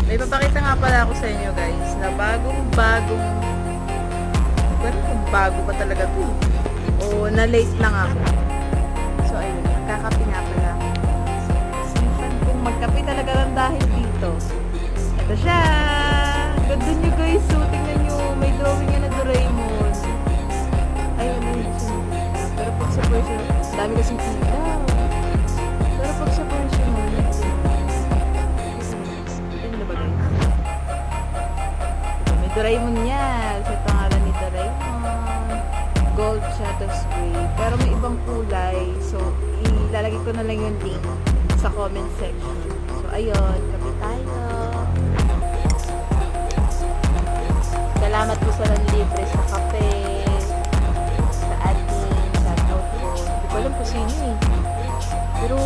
May papakita nga pala ako sa inyo guys na bagong-bagong bueno, kung bago pa talaga to o na late lang ako. So ayun, magkakape nga pala ako. Sinifan kong magkape talaga lang dahil dito. Ito siya! Ganda nyo guys, so tingnan nyo, may drawing yan na Doraemon. Ayun, ayun siya. Pero pag sa personal, dami kasing ilaw. Pero pag sa personal, Doraemon niya. Sa pangalan ni Doraemon. Gold siya, tapos gray. Pero may ibang kulay. So, ilalagay ko na lang yung link sa comment section. So, ayun. Kape tayo. Salamat po sa libre sa kape. Sa admin. Sa out ko. Hindi ko alam kung sino eh. Pero,